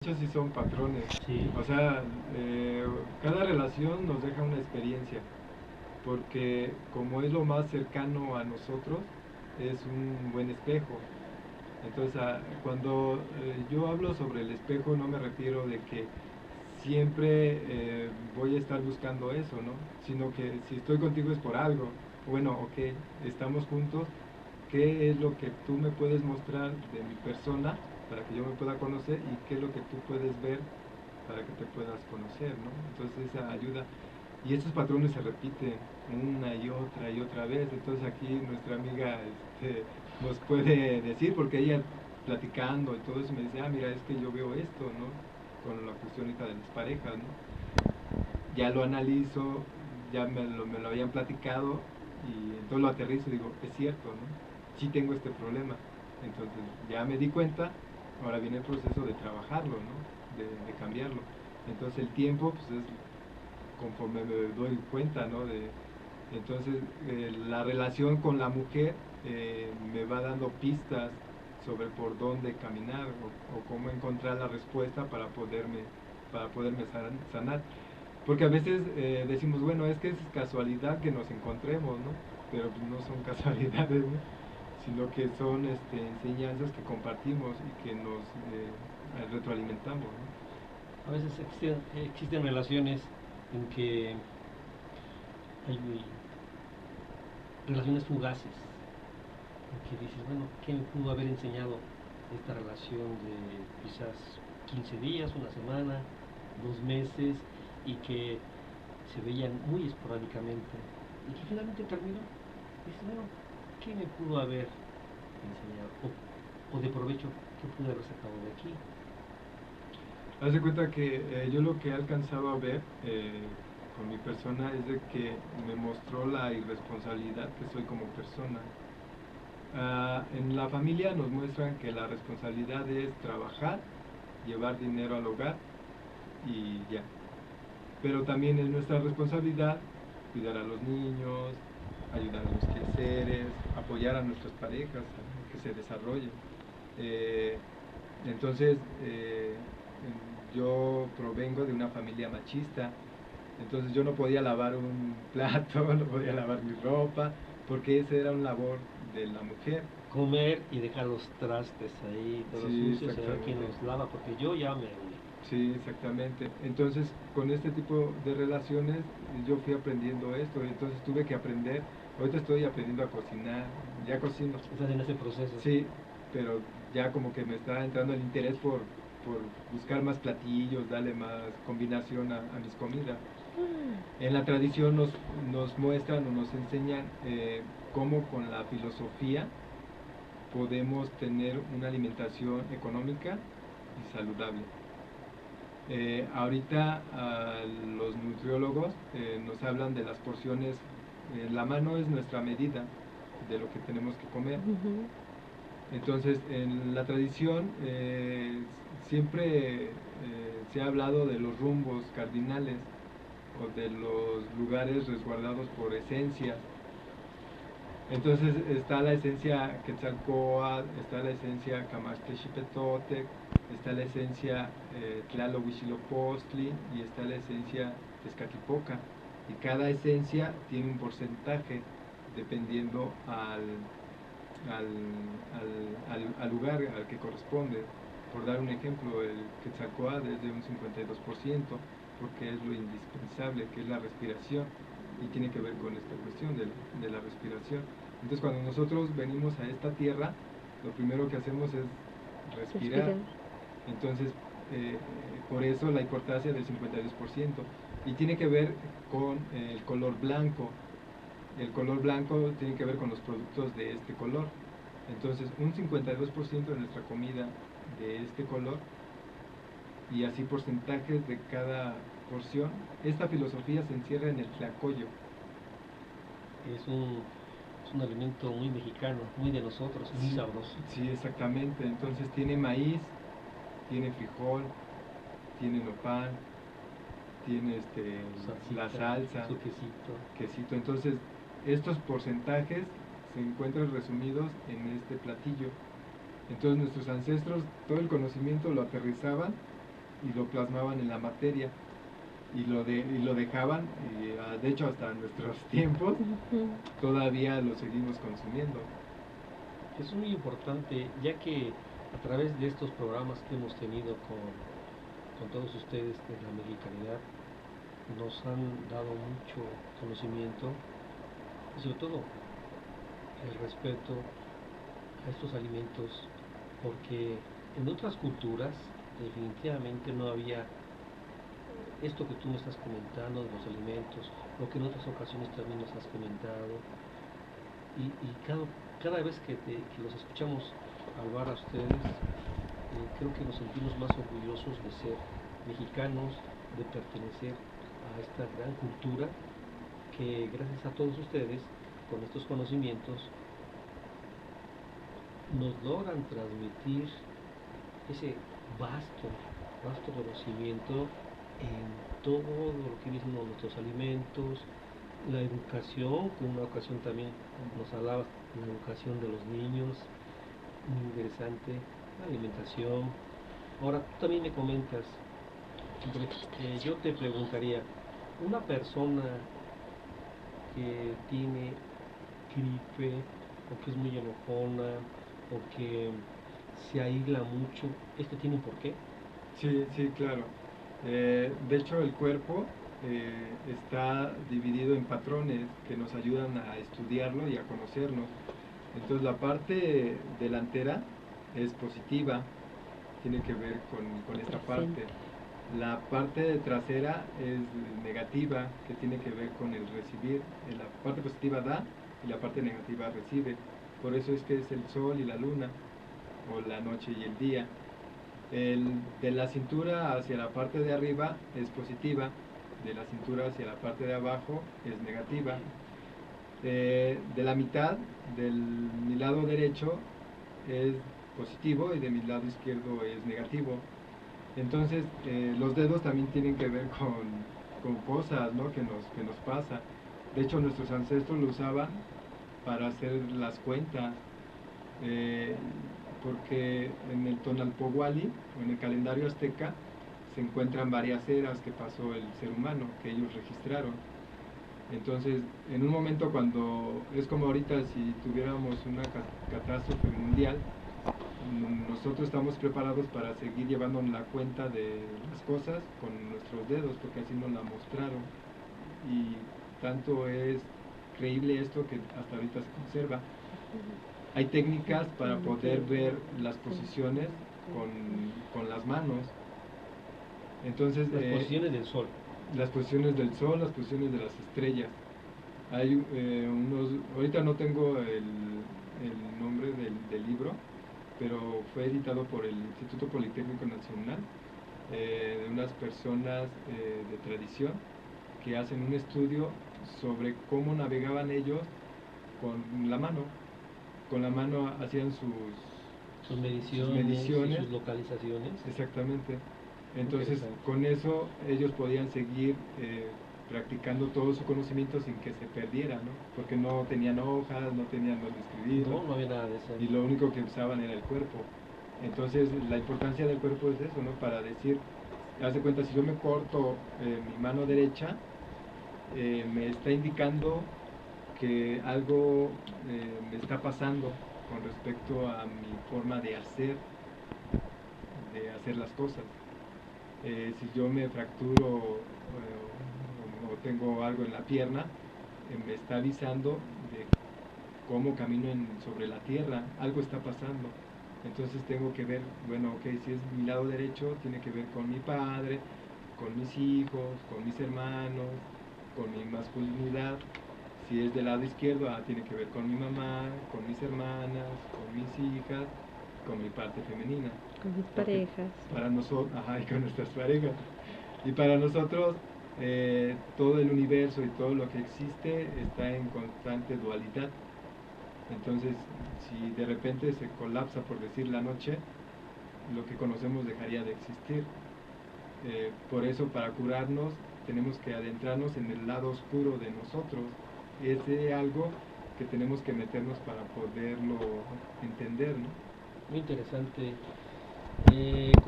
Muchos sí son patrones. Sí. O sea, cada relación nos deja una experiencia, porque como es lo más cercano a nosotros, es un buen espejo. Entonces, cuando yo hablo sobre el espejo, no me refiero de que siempre voy a estar buscando eso, ¿no? Sino que si estoy contigo es por algo. Bueno, ok, estamos juntos. ¿Qué es lo que tú me puedes mostrar de mi persona para que yo me pueda conocer y qué es lo que tú puedes ver para que te puedas conocer, ¿no? Entonces esa ayuda. Y estos patrones se repiten una y otra vez. Entonces aquí nuestra amiga nos puede decir, porque ella platicando y todo eso me dice, mira, es que yo veo esto, ¿no? Con la cuestión ahorita de las parejas, ¿no? Ya lo analizo, ya me lo habían platicado y entonces lo aterrizo y digo, es cierto, ¿no? Sí tengo este problema. Entonces ya me di cuenta, ahora viene el proceso de trabajarlo, ¿no? De cambiarlo. Entonces el tiempo, pues es conforme me doy cuenta, ¿no? Entonces la relación con la mujer me va dando pistas sobre por dónde caminar o cómo encontrar la respuesta para poderme sanar. Porque a veces decimos, bueno, es que es casualidad que nos encontremos, ¿no? Pero pues, no son casualidades, ¿no? Sino que son enseñanzas que compartimos y que nos retroalimentamos, ¿no? A veces existen relaciones en que hay relaciones fugaces, en que dices, bueno, ¿qué me pudo haber enseñado esta relación de quizás 15 días, una semana, 2 meses, y que se veían muy esporádicamente, y que finalmente terminó? Dices, bueno, ¿qué me pudo haber enseñado? O de provecho, ¿qué pude haber sacado de aquí? Haz de cuenta que yo lo que he alcanzado a ver con mi persona es de que me mostró la irresponsabilidad que soy como persona. En la familia nos muestran que la responsabilidad es trabajar, llevar dinero al hogar y ya. Pero también es nuestra responsabilidad cuidar a los niños, ayudar a los quehaceres, apoyar a nuestras parejas a que se desarrollen. Eh, entonces, yo provengo de una familia machista, entonces yo no podía lavar un plato, no podía lavar mi ropa, porque esa era una labor de la mujer. Comer y dejar los trastes ahí todos Sí, sucios y a ver quién exactamente. los lava, porque yo ya me uní. Sí, exactamente. Entonces, con este tipo de relaciones, yo fui aprendiendo esto, entonces tuve que aprender. Ahorita estoy aprendiendo a cocinar, ya cocino. Estás en ese proceso. Sí, pero ya como que me está entrando el interés por buscar más platillos, darle más combinación a mis comidas. En la tradición nos muestran o nos enseñan cómo con la filosofía podemos tener una alimentación económica y saludable. Ahorita los nutriólogos nos hablan de las porciones, la mano es nuestra medida de lo que tenemos que comer. Entonces, en la tradición siempre se ha hablado de los rumbos cardinales o de los lugares resguardados por esencias. Entonces está la esencia Quetzalcóatl, está la esencia Camaxtexipetotec, está la esencia Tlalohuitzilopochtli y está la esencia Tezcatlipoca. Y cada esencia tiene un porcentaje dependiendo al lugar al que corresponde. Por dar un ejemplo, el Quetzalcóatl es de un 52%, porque es lo indispensable, que es la respiración, y tiene que ver con esta cuestión de la respiración. Entonces, cuando nosotros venimos a esta tierra, lo primero que hacemos es respirar. Entonces, por eso la importancia del 52%. Y tiene que ver con el color blanco. El color blanco tiene que ver con los productos de este color. Entonces, un 52% de nuestra comida de este color y así porcentajes de cada porción. Esta filosofía se encierra en el tlacoyo. Es un alimento muy mexicano, muy de nosotros, muy Sí, sabroso. sí, exactamente. Entonces tiene maíz, tiene frijol, tiene nopal, tiene la Salsita, salsa, su quesito. quesito. Entonces, estos porcentajes se encuentran resumidos en este platillo. Entonces nuestros ancestros todo el conocimiento lo aterrizaban y lo plasmaban en la materia y lo dejaban, y de hecho hasta nuestros tiempos todavía lo seguimos consumiendo. Es muy importante, ya que a través de estos programas que hemos tenido con todos ustedes de la mexicanidad, nos han dado mucho conocimiento y sobre todo el respeto a estos alimentos, porque en otras culturas definitivamente no había esto que tú me estás comentando de los alimentos, lo que en otras ocasiones también nos has comentado, y cada vez que los escuchamos hablar a ustedes, creo que nos sentimos más orgullosos de ser mexicanos, de pertenecer a esta gran cultura que gracias a todos ustedes, con estos conocimientos, nos logran transmitir ese vasto conocimiento en todo lo que dicen nuestros alimentos, la educación, que una ocasión también nos hablaba, la educación de los niños, muy interesante, la alimentación. Ahora, tú también me comentas, yo te preguntaría, una persona que tiene gripe, o que es muy enojona, o que se aísla mucho, ¿este tiene un porqué? Sí, sí, claro. De hecho, el cuerpo está dividido en patrones que nos ayudan a estudiarlo y a conocernos. Entonces, la parte delantera es positiva, tiene que ver con esta parte. La parte trasera es negativa, que tiene que ver con el recibir. La parte positiva da y la parte negativa recibe. Por eso es que es el sol y la luna, o la noche y el día. De la cintura hacia la parte de arriba es positiva, de la cintura hacia la parte de abajo es negativa. De la mitad, mi lado derecho es positivo y de mi lado izquierdo es negativo. Entonces, los dedos también tienen que ver con cosas, ¿no?, que nos pasa. De hecho, nuestros ancestros lo usaban para hacer las cuentas, porque en el Tonalpohualli, o en el calendario azteca, se encuentran varias eras que pasó el ser humano, que ellos registraron. Entonces, en un momento cuando, es como ahorita si tuviéramos una catástrofe mundial, nosotros estamos preparados para seguir llevando la cuenta de las cosas con nuestros dedos, porque así nos la mostraron. Y tanto es creíble esto que hasta ahorita se conserva. Hay técnicas para poder ver las posiciones con las manos. Entonces, las posiciones del sol. Las posiciones del sol, las posiciones de las estrellas. Hay ahorita no tengo el nombre del libro, pero fue editado por el Instituto Politécnico Nacional, de unas personas de tradición que hacen un estudio sobre cómo navegaban ellos con la mano. Con la mano hacían sus mediciones, sus localizaciones. Exactamente. Entonces, con eso ellos podían seguir practicando todo su conocimiento sin que se perdiera, ¿no? Porque no tenían hojas, no tenían donde escribir. No había nada de eso. Y lo único que usaban era el cuerpo. Entonces, la importancia del cuerpo es eso, ¿no? Para decir, haz de cuenta, si yo me corto mi mano derecha, me está indicando que algo me está pasando con respecto a mi forma de hacer las cosas. Si yo me fracturo o tengo algo en la pierna, me está avisando de cómo camino sobre la tierra, algo está pasando. Entonces tengo que ver, bueno, ok, si es mi lado derecho, tiene que ver con mi padre, con mis hijos, con mis hermanos, con mi masculinidad. Si es del lado izquierdo, tiene que ver con mi mamá, con mis hermanas, con mis hijas, con mi parte femenina. Con mis parejas. Para nosotros, y con nuestras parejas. Y para nosotros, todo el universo y todo lo que existe está en constante dualidad. Entonces, si de repente se colapsa, por decir, la noche, lo que conocemos dejaría de existir. Por eso, para curarnos, tenemos que adentrarnos en el lado oscuro de nosotros. Es algo que tenemos que meternos para poderlo entender, ¿no? Muy interesante.